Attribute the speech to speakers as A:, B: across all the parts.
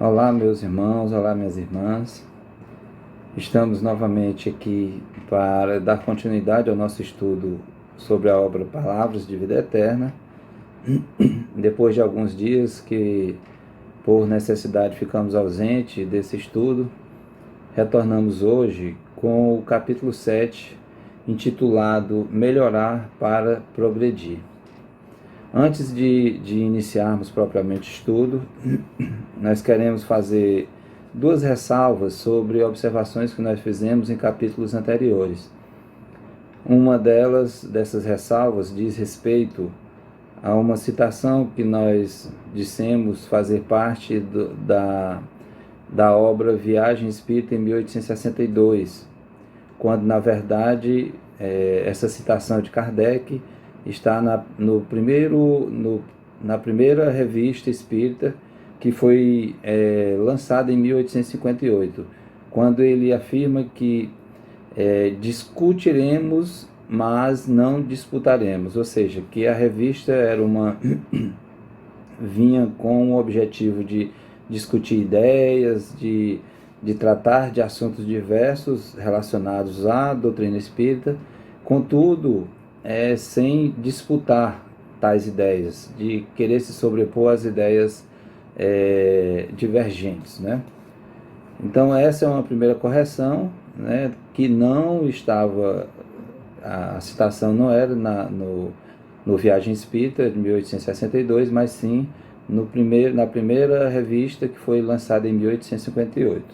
A: Olá, meus irmãos, olá, minhas irmãs. Estamos novamente aqui para dar continuidade ao nosso estudo sobre a obra Palavras de Vida Eterna. Depois de alguns dias que, por necessidade, ficamos ausentes desse estudo, retornamos hoje com o capítulo 7, intitulado Melhorar para Progredir. Antes de iniciarmos propriamente o estudo, nós queremos fazer duas ressalvas sobre observações que nós fizemos em capítulos anteriores. Uma dessas ressalvas, diz respeito a uma citação que nós dissemos fazer parte da obra Viagem Espírita em 1862, quando, na verdade, essa citação de Kardec está na primeira revista espírita, que foi lançada em 1858, quando ele afirma que discutiremos, mas não disputaremos, ou seja, que a revista vinha com o objetivo de discutir ideias, de tratar de assuntos diversos relacionados à doutrina espírita, contudo, sem disputar tais ideias, de querer se sobrepor às ideias divergentes, né? Então essa é uma primeira correção, né, que não estava, a citação não era no Viagem Espírita de 1862, mas sim na primeira revista, que foi lançada em 1858.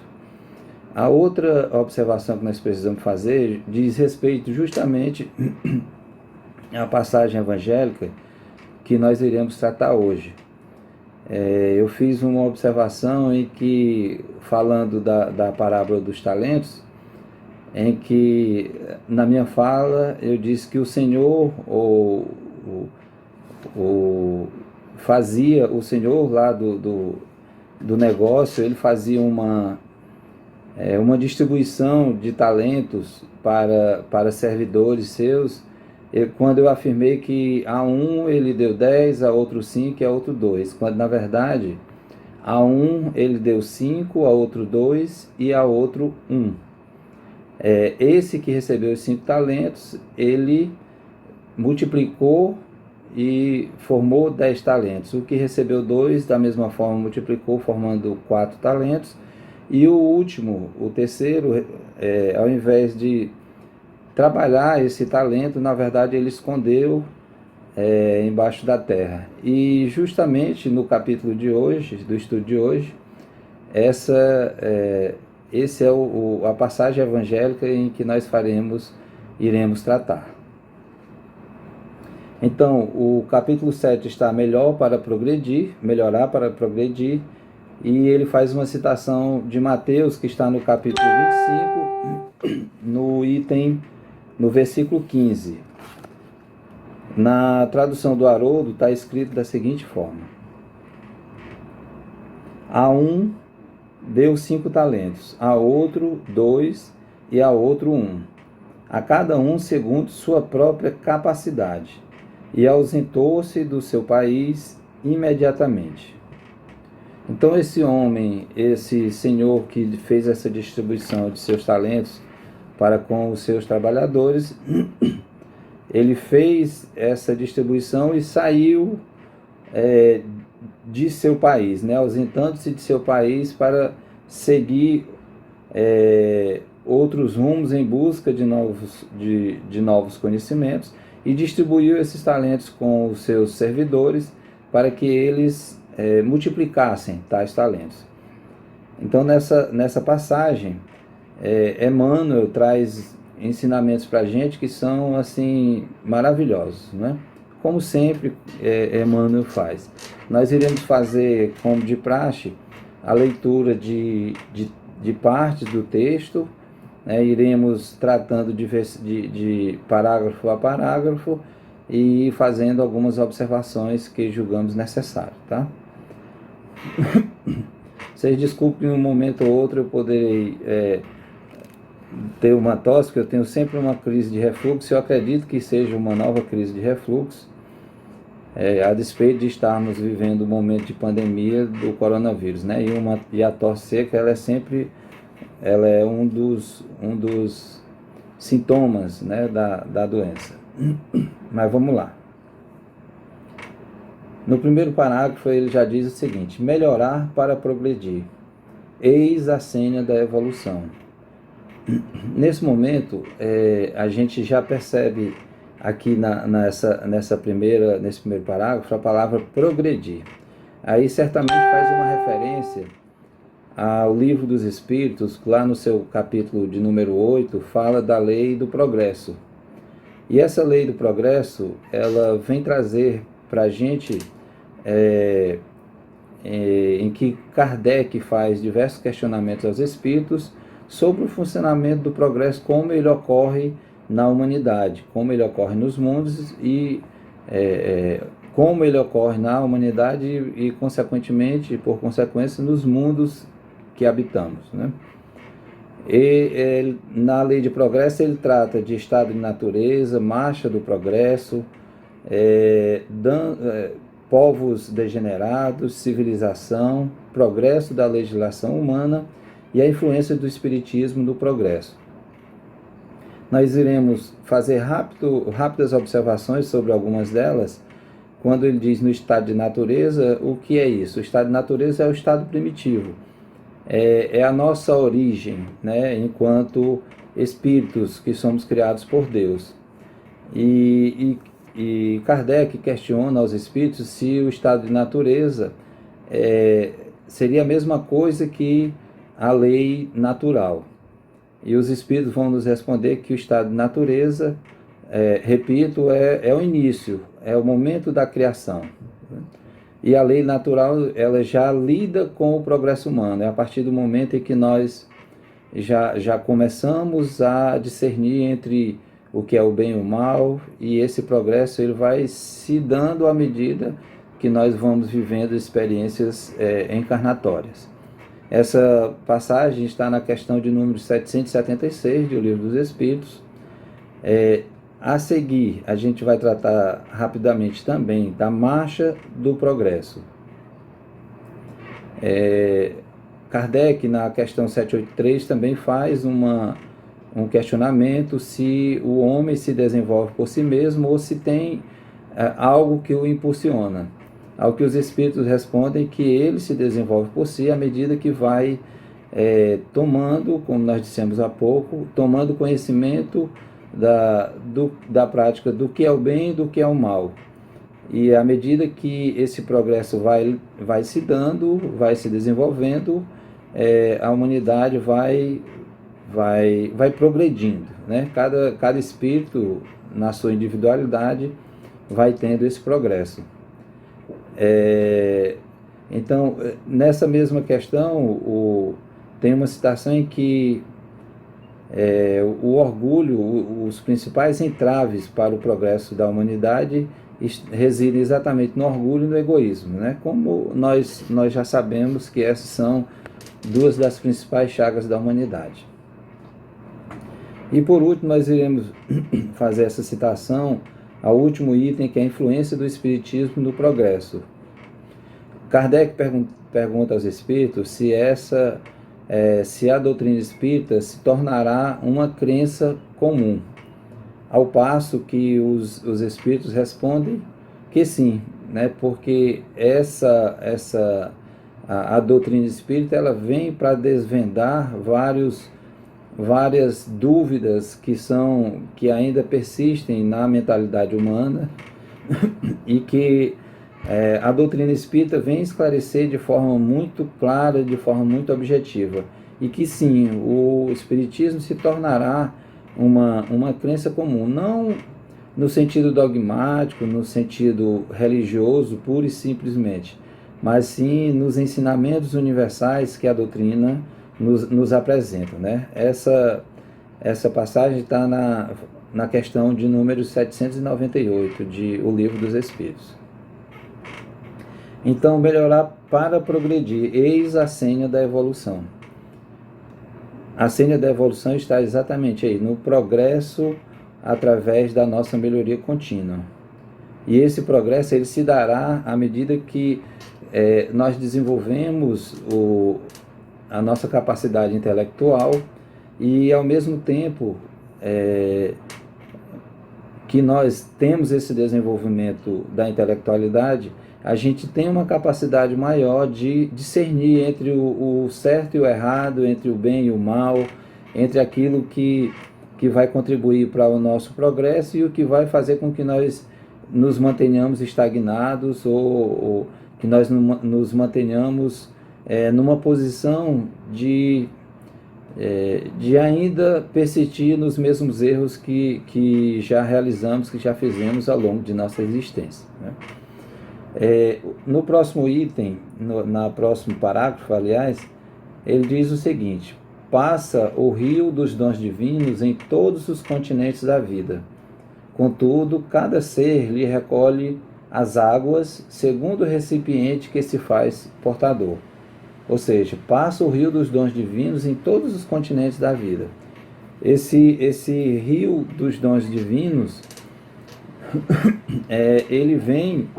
A: A outra observação que nós precisamos fazer diz respeito justamente à passagem evangélica que nós iremos tratar hoje. Eu fiz uma observação em que, falando da parábola dos talentos, em que, na minha fala, eu disse que o Senhor, o Senhor lá do negócio, ele fazia uma distribuição de talentos para servidores seus. Quando eu afirmei que a um ele deu 10, a outro 5 e a outro 2, quando na verdade a um ele deu 5, a outro 2 e a outro 1. Esse que recebeu os 5 talentos, ele multiplicou e formou 10 talentos. O que recebeu 2, da mesma forma, multiplicou, formando 4 talentos. E o último, o terceiro, ao invés de trabalhar esse talento, na verdade ele escondeu embaixo da terra. E justamente no capítulo de hoje, do estudo de hoje, esse é a passagem evangélica em que nós iremos tratar. Então, o capítulo 7 está melhorar para progredir, e ele faz uma citação de Mateus, que está no capítulo 25, no versículo 15. Na tradução do Haroldo está escrito da seguinte forma: a um deu 5 talentos, a outro 2 e a outro 1, a cada um segundo sua própria capacidade, e ausentou-se do seu país imediatamente. Então esse senhor que fez essa distribuição de seus talentos para com os seus trabalhadores, ele fez essa distribuição e saiu de seu país, né, ausentando-se de seu país para seguir outros rumos em busca de novos conhecimentos, e distribuiu esses talentos com os seus servidores para que eles multiplicassem tais talentos. Então nessa passagem, Emmanuel traz ensinamentos para a gente que são assim maravilhosos, né? Como sempre Emmanuel faz. Nós iremos fazer, como de praxe, a leitura de partes do texto, né? Iremos tratando de parágrafo a parágrafo e fazendo algumas observações que julgamos necessário, tá? Vocês desculpem, um momento ou outro eu poderei ter uma tosse, porque eu tenho sempre uma crise de refluxo. Eu acredito que seja uma nova crise de refluxo, a despeito de estarmos vivendo um momento de pandemia do coronavírus, né? E a tosse seca, ela é um dos sintomas, né, da doença. Mas vamos lá. No primeiro parágrafo ele já diz o seguinte: melhorar para progredir. Eis a senha da evolução. Nesse momento, a gente já percebe aqui nesse primeiro parágrafo a palavra progredir. Aí certamente faz uma referência ao Livro dos Espíritos, lá no seu capítulo de número 8, fala da lei do progresso. E essa lei do progresso, ela vem trazer para a gente, em que Kardec faz diversos questionamentos aos espíritos sobre o funcionamento do progresso, como ele ocorre na humanidade, como ele ocorre nos mundos e como ele ocorre na humanidade e consequentemente, por consequência, nos mundos que habitamos, né? E na lei de progresso ele trata de estado de natureza, marcha do progresso, povos degenerados, civilização, progresso da legislação humana e a influência do espiritismo no progresso. Nós iremos fazer rápidas observações sobre algumas delas. Quando ele diz no estado de natureza, o que é isso? O estado de natureza é o estado primitivo. É a nossa origem, né, enquanto espíritos que somos criados por Deus. E Kardec questiona aos espíritos se o estado de natureza seria a mesma coisa que a lei natural. E os espíritos vão nos responder que o estado de natureza, repito, é o início, é o momento da criação. E a lei natural, ela já lida com o progresso humano. É a partir do momento em que nós já começamos a discernir entre o que é o bem e o mal, e esse progresso ele vai se dando à medida que nós vamos vivendo experiências encarnatórias. Essa passagem está na questão de número 776 do Livro dos Espíritos. A seguir, a gente vai tratar rapidamente também da marcha do progresso. Kardec, na questão 783, também faz um questionamento se o homem se desenvolve por si mesmo ou se tem algo que o impulsiona. Ao que os espíritos respondem que ele se desenvolve por si à medida que vai tomando, como nós dissemos há pouco, tomando conhecimento da prática do que é o bem e do que é o mal. E à medida que esse progresso vai se dando, vai se desenvolvendo, a humanidade vai progredindo, né? Cada espírito, na sua individualidade, vai tendo esse progresso. Então, nessa mesma questão, tem uma citação em que o orgulho, os principais entraves para o progresso da humanidade residem exatamente no orgulho e no egoísmo, né? Como nós já sabemos que essas são duas das principais chagas da humanidade. E por último, nós iremos fazer essa citação ao último item, que é a influência do espiritismo no progresso. Kardec pergunta aos espíritos se a doutrina espírita se tornará uma crença comum, ao passo que os espíritos respondem que sim, né? Porque a doutrina espírita ela vem para desvendar várias dúvidas que ainda persistem na mentalidade humana e que a doutrina espírita vem esclarecer de forma muito clara, de forma muito objetiva. E que sim, o espiritismo se tornará uma crença comum, não no sentido dogmático, no sentido religioso, pura e simplesmente, mas sim nos ensinamentos universais que a doutrina nos apresenta, né? Essa passagem está na questão de número 798 de O Livro dos Espíritos. Então, melhorar para progredir, eis a senha da evolução. A senha da evolução está exatamente aí, no progresso através da nossa melhoria contínua. E esse progresso ele se dará à medida que nós desenvolvemos a nossa capacidade intelectual e, ao mesmo tempo que nós temos esse desenvolvimento da intelectualidade, a gente tem uma capacidade maior de discernir entre o certo e o errado, entre o bem e o mal, entre aquilo que vai contribuir para o nosso progresso e o que vai fazer com que nós nos mantenhamos estagnados ou que nós nos mantenhamos numa posição de ainda persistir nos mesmos erros que já realizamos, que já fizemos ao longo de nossa existência, né? No próximo item, no próximo parágrafo, aliás, ele diz o seguinte: passa o rio dos dons divinos em todos os continentes da vida. Contudo, cada ser lhe recolhe as águas segundo o recipiente que se faz portador. Ou seja, passa o rio dos dons divinos em todos os continentes da vida. Esse rio dos dons divinos, ele vem,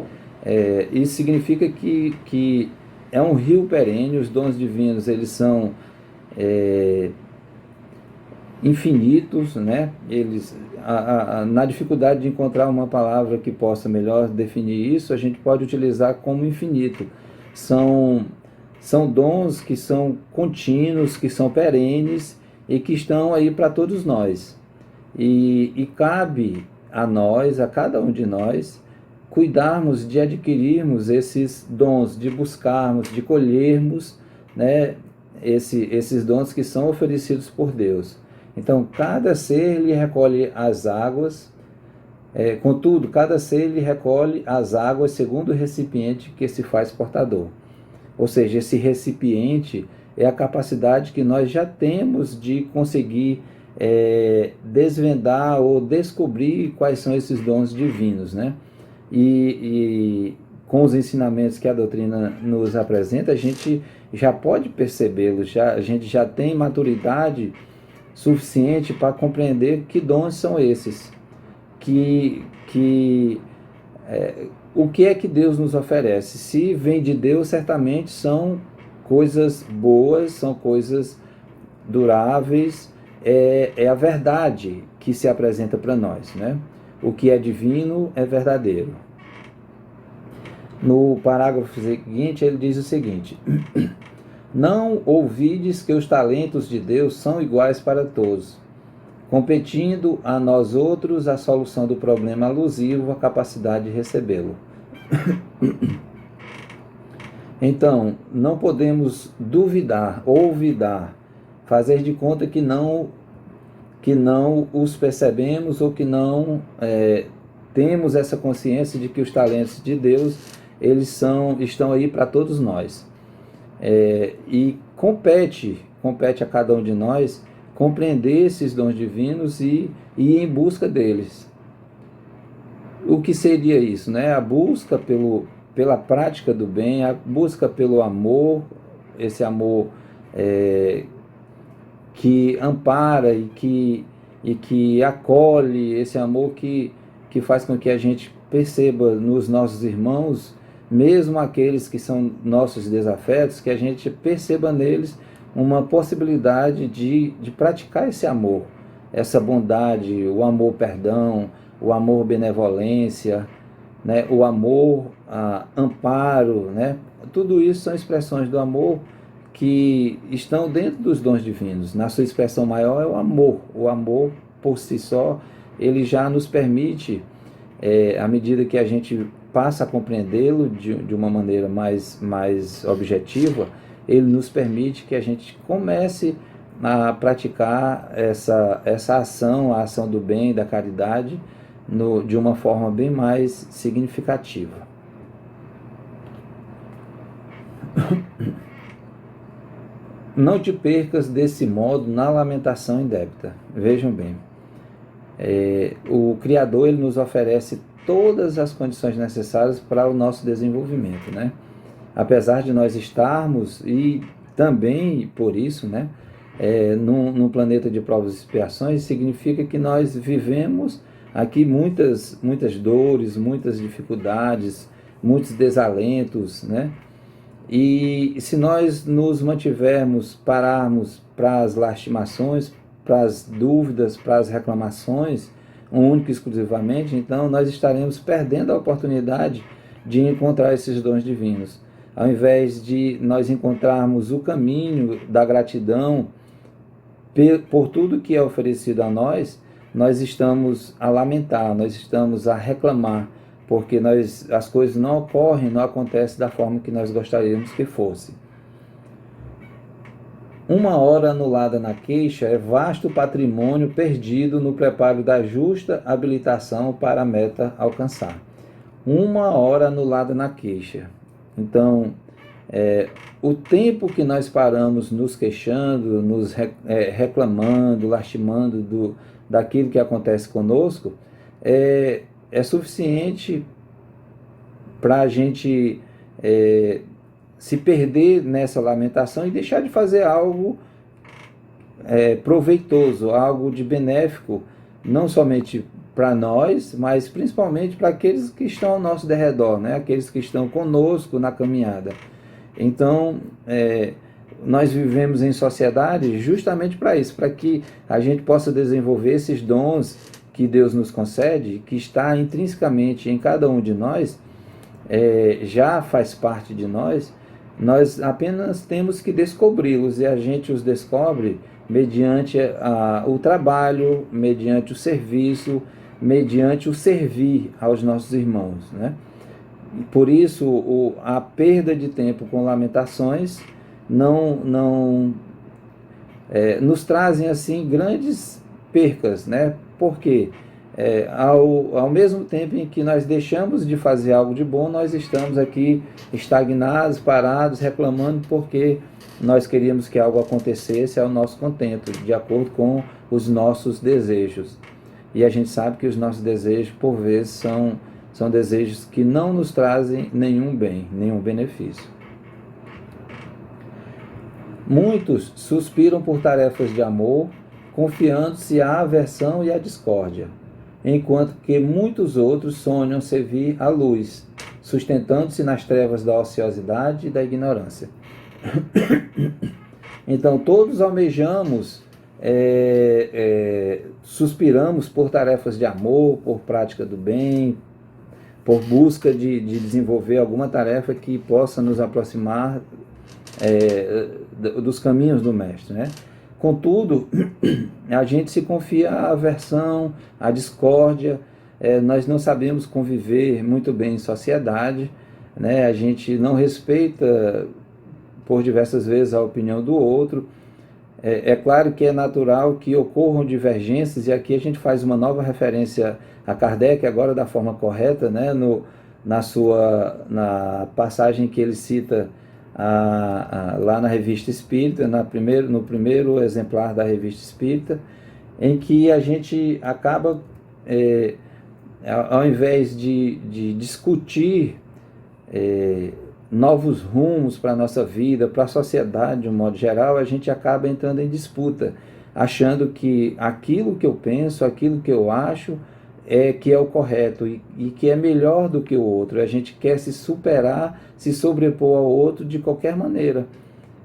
A: isso significa que é um rio perene. Os dons divinos, eles são infinitos, né? Eles, na dificuldade de encontrar uma palavra que possa melhor definir isso, a gente pode utilizar como infinito. São dons que são contínuos, que são perenes e que estão aí para todos nós. E cabe a nós, a cada um de nós, cuidarmos de adquirirmos esses dons, de buscarmos, de colhermos, né, esses dons que são oferecidos por Deus. Então, cada ser lhe recolhe as águas, contudo, cada ser lhe recolhe as águas segundo o recipiente que se faz portador. Ou seja, esse recipiente é a capacidade que nós já temos de conseguir desvendar ou descobrir quais são esses dons divinos, né? E com os ensinamentos que a doutrina nos apresenta, a gente já pode percebê-los, a gente já tem maturidade suficiente para compreender que dons são esses, o que é que Deus nos oferece. Se vem de Deus, certamente são coisas boas, são coisas duráveis, é a verdade que se apresenta para nós, né? O que é divino é verdadeiro. No parágrafo seguinte, ele diz o seguinte: não ouvides que os talentos de Deus são iguais para todos, competindo a nós outros a solução do problema alusivo à capacidade de recebê-lo. Então, não podemos duvidar, olvidar, fazer de conta que não os percebemos ou que não temos essa consciência de que os talentos de Deus estão aí para todos nós. E compete a cada um de nós compreender esses dons divinos e ir em busca deles. O que seria isso, né? A busca pela prática do bem, a busca pelo amor, esse amor que ampara e que acolhe, esse amor que faz com que a gente perceba nos nossos irmãos, mesmo aqueles que são nossos desafetos, que a gente perceba neles uma possibilidade de praticar esse amor, essa bondade, o amor perdão, o amor benevolência, né, o amor amparo, né? Tudo isso são expressões do amor que estão dentro dos dons divinos. Na sua expressão maior é o amor. O amor, por si só, ele já nos permite, à medida que a gente passa a compreendê-lo de uma maneira mais objetiva, ele nos permite que a gente comece a praticar essa ação, a ação do bem, da caridade, de uma forma bem mais significativa. Não te percas desse modo na lamentação indébita. Vejam bem, o Criador ele nos oferece todas as condições necessárias para o nosso desenvolvimento, né? Apesar de nós estarmos, e também por isso, né, num planeta de provas e expiações, significa que nós vivemos aqui muitas dores, muitas dificuldades, muitos desalentos, né? E se nós nos mantivermos, pararmos para as lastimações, para as dúvidas, para as reclamações, única e exclusivamente, então nós estaremos perdendo a oportunidade de encontrar esses dons divinos. Ao invés de nós encontrarmos o caminho da gratidão por tudo que é oferecido a nós estamos a lamentar, nós estamos a reclamar, porque as coisas não ocorrem, não acontecem da forma que nós gostaríamos que fosse. Uma hora anulada na queixa é vasto patrimônio perdido no preparo da justa habilitação para a meta alcançar. Uma hora anulada na queixa. Então, o tempo que nós paramos nos queixando, nos reclamando, lastimando daquilo que acontece conosco, é suficiente para a gente se perder nessa lamentação e deixar de fazer algo proveitoso, algo de benéfico, não somente para nós, mas principalmente para aqueles que estão ao nosso derredor, né? Aqueles que estão conosco na caminhada. Então, nós vivemos em sociedade justamente para isso, para que a gente possa desenvolver esses dons que Deus nos concede, que está intrinsecamente em cada um de nós, já faz parte de nós apenas temos que descobri-los, e a gente os descobre mediante o trabalho, mediante o serviço, mediante o servir aos nossos irmãos, né? Por isso, a perda de tempo com lamentações não nos trazem assim grandes percas, né? Porque ao mesmo tempo em que nós deixamos de fazer algo de bom, nós estamos aqui estagnados, parados, reclamando porque nós queríamos que algo acontecesse ao nosso contento, de acordo com os nossos desejos. E a gente sabe que os nossos desejos, por vezes, são desejos que não nos trazem nenhum bem, nenhum benefício. Muitos suspiram por tarefas de amor, confiando-se à aversão e à discórdia, enquanto que muitos outros sonham servir à luz, sustentando-se nas trevas da ociosidade e da ignorância. Então, todos almejamos, suspiramos por tarefas de amor, por prática do bem, por busca de desenvolver alguma tarefa que possa nos aproximar dos caminhos do Mestre, né? Contudo, a gente se confia à aversão, à discórdia, nós não sabemos conviver muito bem em sociedade, né? A gente não respeita por diversas vezes a opinião do outro. É claro que é natural que ocorram divergências, e aqui a gente faz uma nova referência a Kardec, agora da forma correta, né? Na passagem que ele cita lá na Revista Espírita, no primeiro exemplar da Revista Espírita, em que a gente acaba, ao invés de discutir novos rumos para a nossa vida, para a sociedade de um modo geral, a gente acaba entrando em disputa, achando que aquilo que eu penso, aquilo que eu acho, que é o correto e que é melhor do que o outro. A gente quer se superar, se sobrepor ao outro de qualquer maneira,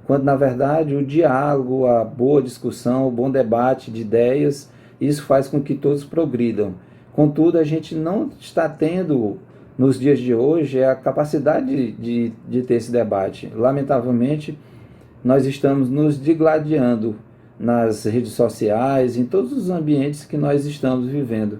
A: quando na verdade o diálogo, a boa discussão, o bom debate de ideias, isso faz com que todos progridam. Contudo, a gente não está tendo nos dias de hoje a capacidade de ter esse debate. Lamentavelmente, nós estamos nos digladiando nas redes sociais, em todos os ambientes que nós estamos vivendo.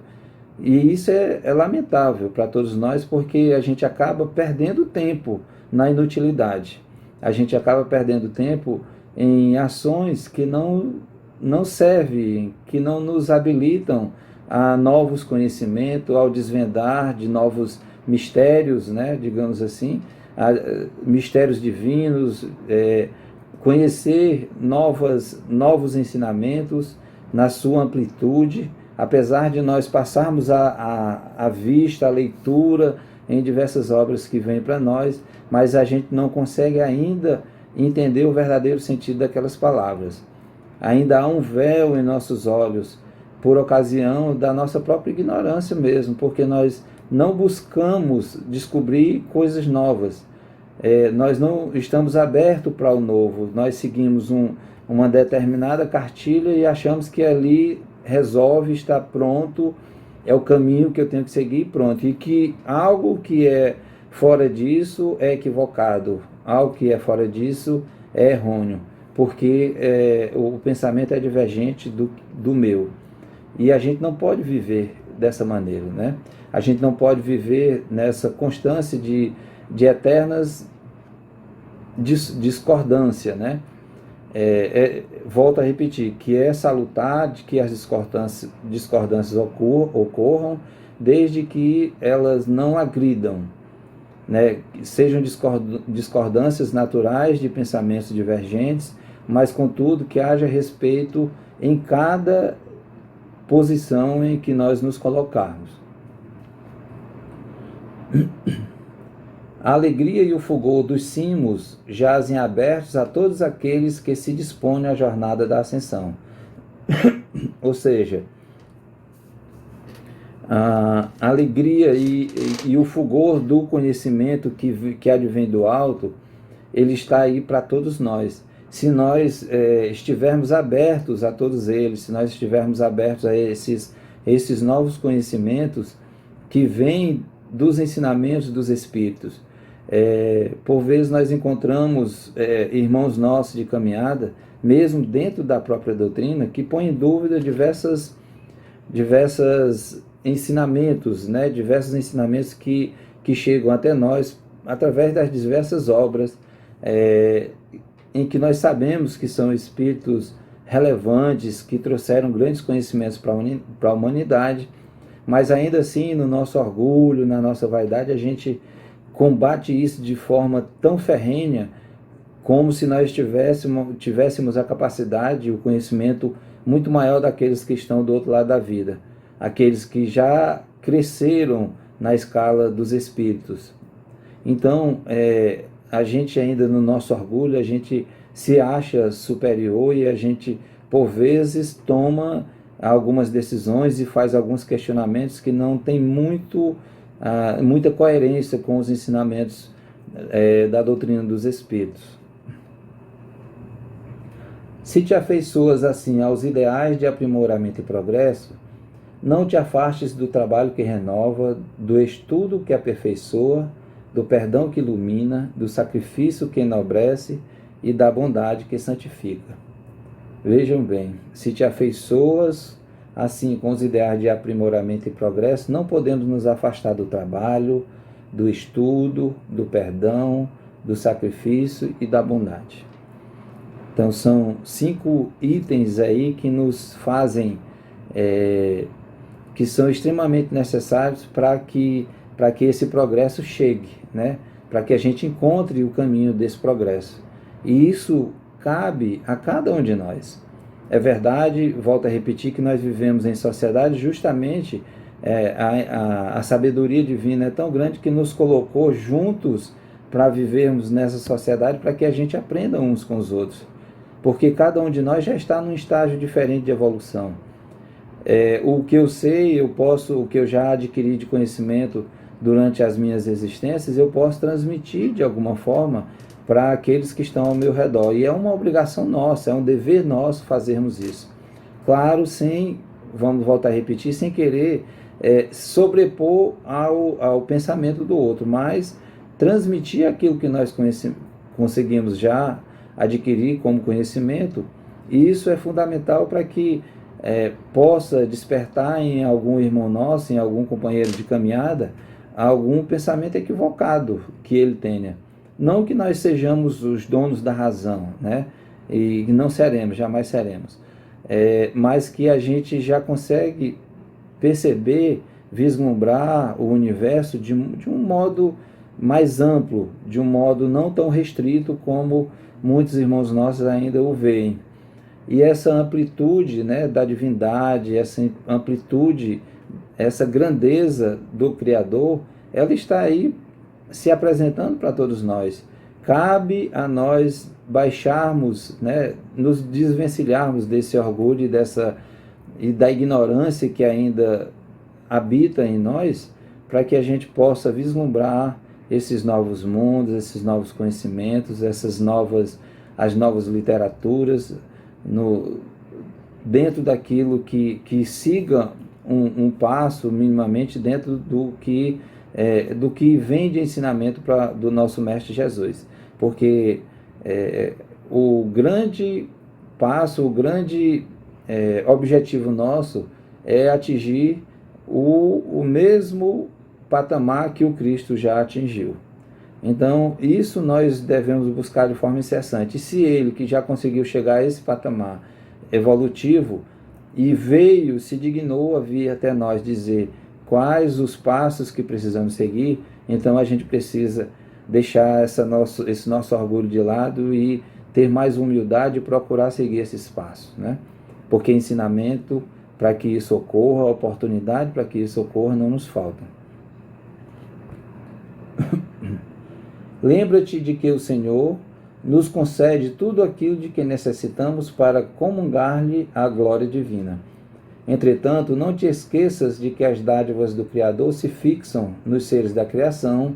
A: E isso é lamentável para todos nós, porque a gente acaba perdendo tempo na inutilidade. A gente acaba perdendo tempo em ações que não servem, que não nos habilitam a novos conhecimentos, ao desvendar de novos mistérios, né, digamos assim, mistérios divinos, conhecer novos ensinamentos na sua amplitude, apesar de nós passarmos a vista, a leitura em diversas obras que vêm para nós, mas a gente não consegue ainda entender o verdadeiro sentido daquelas palavras. Ainda há um véu em nossos olhos por ocasião da nossa própria ignorância mesmo, porque nós não buscamos descobrir coisas novas. Nós não estamos abertos para o novo, nós seguimos uma determinada cartilha e achamos que ali resolve, está pronto, é o caminho que eu tenho que seguir, pronto. E que algo que é fora disso é equivocado, algo que é fora disso é errôneo, porque o pensamento é divergente do meu. E a gente não pode viver dessa maneira, né? A gente não pode viver nessa constância de eternas discordância, né? Volto a repetir, que é salutar de que as discordâncias ocorram, desde que elas não agridam, né? Sejam discordâncias naturais de pensamentos divergentes, mas contudo que haja respeito em cada posição em que nós nos colocarmos. A alegria e o fulgor dos cimos jazem abertos a todos aqueles que se dispõem à jornada da ascensão. Ou seja, a alegria e o fulgor do conhecimento que advém do alto, ele está aí para todos nós. Se nós estivermos abertos a todos eles, se nós estivermos abertos a esses novos conhecimentos que vêm dos ensinamentos dos Espíritos. Por vezes nós encontramos irmãos nossos de caminhada, mesmo dentro da própria doutrina, que põem em dúvida diversos ensinamentos, né? Diversos ensinamentos que chegam até nós através das diversas obras, em que nós sabemos que são espíritos relevantes, que trouxeram grandes conhecimentos para a humanidade, mas ainda assim, no nosso orgulho, na nossa vaidade, a gente combate isso de forma tão ferrenha, como se nós tivéssemos a capacidade, o conhecimento muito maior daqueles que estão do outro lado da vida, aqueles que já cresceram na escala dos espíritos. Então, a gente ainda no nosso orgulho, a gente se acha superior e a gente, por vezes, toma algumas decisões e faz alguns questionamentos que não tem muita coerência com os ensinamentos da doutrina dos Espíritos. Se te afeiçoas assim aos ideais de aprimoramento e progresso, não te afastes do trabalho que renova, do estudo que aperfeiçoa, do perdão que ilumina, do sacrifício que enobrece e da bondade que santifica. Vejam bem, se te afeiçoas assim com os ideais de aprimoramento e progresso, não podemos nos afastar do trabalho, do estudo, do perdão, do sacrifício e da bondade. Então são 5 itens aí que nos fazem, que são extremamente necessários para que esse progresso chegue, né? Para que a gente encontre o caminho desse progresso. E isso cabe a cada um de nós. É verdade, volto a repetir, que nós vivemos em sociedade justamente, a sabedoria divina é tão grande que nos colocou juntos para vivermos nessa sociedade, para que a gente aprenda uns com os outros. Porque cada um de nós já está num estágio diferente de evolução. O que eu sei, o que eu já adquiri de conhecimento durante as minhas existências, eu posso transmitir de alguma forma para aqueles que estão ao meu redor. E é uma obrigação nossa, é um dever nosso fazermos isso. Claro, vamos voltar a repetir, sem querer sobrepor ao pensamento do outro, mas transmitir aquilo que nós conseguimos já adquirir como conhecimento, e isso é fundamental para que possa despertar em algum irmão nosso, em algum companheiro de caminhada, algum pensamento equivocado que ele tenha. Não que nós sejamos os donos da razão, né? E não seremos, jamais seremos. Mas que a gente já consegue perceber, vislumbrar o universo de um modo mais amplo, de um modo não tão restrito como muitos irmãos nossos ainda o veem. E essa amplitude, né, da divindade, essa amplitude, essa grandeza do Criador, ela está aí se apresentando para todos nós. Cabe a nós baixarmos, né, nos desvencilharmos desse orgulho e e da ignorância que ainda habita em nós, para que a gente possa vislumbrar esses novos mundos, esses novos conhecimentos, as novas literaturas, dentro daquilo que siga um passo minimamente dentro do que vem de ensinamento do nosso Mestre Jesus. Porque o grande passo, o grande objetivo nosso é atingir o mesmo patamar que o Cristo já atingiu. Então, isso nós devemos buscar de forma incessante. E se ele, que já conseguiu chegar a esse patamar evolutivo, e se dignou a vir até nós dizer quais os passos que precisamos seguir, então a gente precisa deixar esse nosso orgulho de lado e ter mais humildade e procurar seguir esses passos, né? Porque ensinamento, para que isso ocorra, oportunidade para que isso ocorra, não nos falta. Lembra-te de que o Senhor nos concede tudo aquilo de que necessitamos para comungar-lhe a glória divina. Entretanto, não te esqueças de que as dádivas do Criador se fixam nos seres da criação,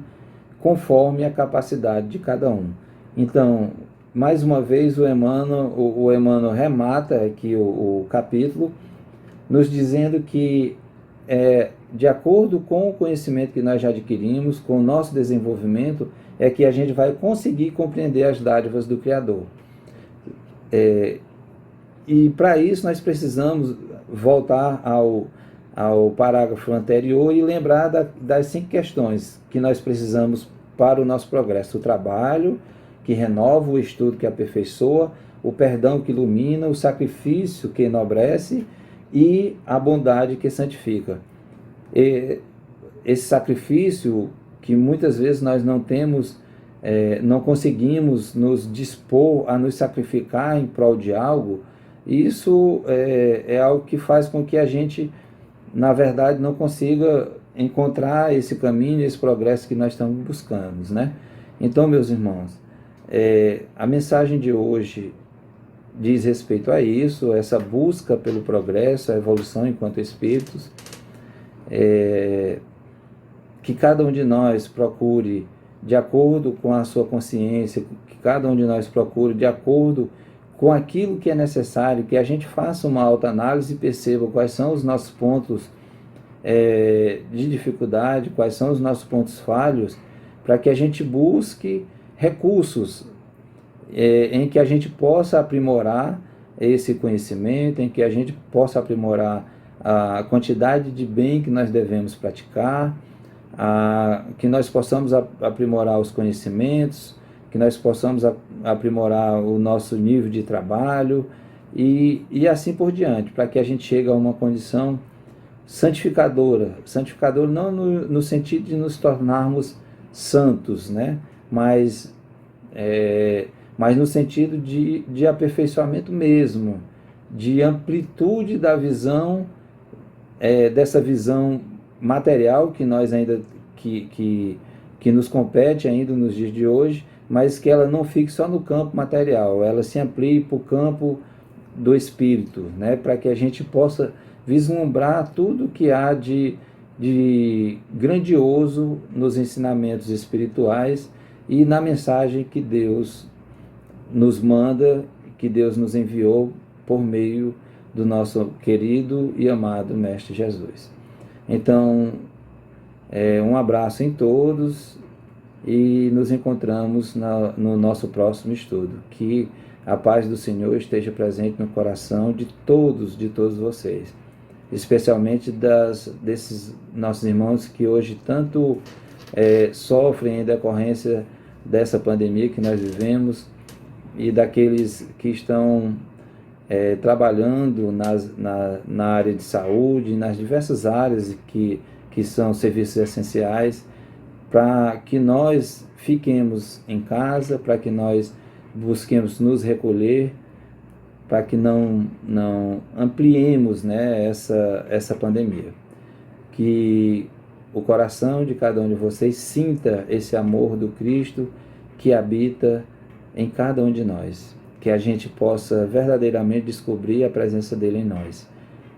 A: conforme a capacidade de cada um. Então, mais uma vez, o Emmanuel remata aqui o capítulo, nos dizendo que, de acordo com o conhecimento que nós já adquirimos, com o nosso desenvolvimento, é que a gente vai conseguir compreender as dádivas do Criador. E para isso nós precisamos voltar ao parágrafo anterior e lembrar das 5 questões que nós precisamos para o nosso progresso: o trabalho, que renova, o estudo que aperfeiçoa, o perdão que ilumina, o sacrifício que enobrece e a bondade que santifica. Esse sacrifício que muitas vezes nós não conseguimos nos dispor a nos sacrificar em prol de algo, isso é algo que faz com que a gente, na verdade, não consiga encontrar esse caminho, esse progresso que nós estamos buscando, né? Então, meus irmãos, a mensagem de hoje diz respeito a isso, essa busca pelo progresso, a evolução enquanto espíritos, que cada um de nós procure, de acordo com a sua consciência, que cada um de nós procure, de acordo com aquilo que é necessário, que a gente faça uma autoanálise e perceba quais são os nossos pontos de dificuldade, quais são os nossos pontos falhos, para que a gente busque recursos em que a gente possa aprimorar esse conhecimento, em que a gente possa aprimorar a quantidade de bem que nós devemos praticar, que nós possamos aprimorar os conhecimentos, que nós possamos aprimorar o nosso nível de trabalho e assim por diante, para que a gente chegue a uma condição santificadora não no sentido de nos tornarmos santos, né? Mas no sentido de aperfeiçoamento mesmo, de amplitude da visão, dessa visão material que nós ainda que nos compete ainda nos dias de hoje, mas que ela não fique só no campo material, ela se amplie para o campo do espírito, né? Para que a gente possa vislumbrar tudo que há de grandioso nos ensinamentos espirituais e na mensagem que Deus nos manda, que Deus nos enviou por meio do nosso querido e amado Mestre Jesus. Então, um abraço em todos e nos encontramos no nosso próximo estudo. Que a paz do Senhor esteja presente no coração de todos vocês, especialmente desses nossos irmãos que hoje tanto sofrem em decorrência dessa pandemia que nós vivemos e daqueles que estão trabalhando na área de saúde, nas diversas áreas que são serviços essenciais, para que nós fiquemos em casa, para que nós busquemos nos recolher, para que não ampliemos, né, essa pandemia. Que o coração de cada um de vocês sinta esse amor do Cristo que habita em cada um de nós. Que a gente possa verdadeiramente descobrir a presença dele em nós.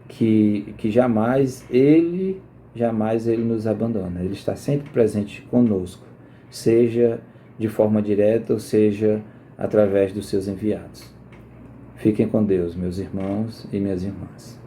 A: que jamais Ele nos abandona. Ele está sempre presente conosco, seja de forma direta ou seja através dos seus enviados. Fiquem com Deus, meus irmãos e minhas irmãs.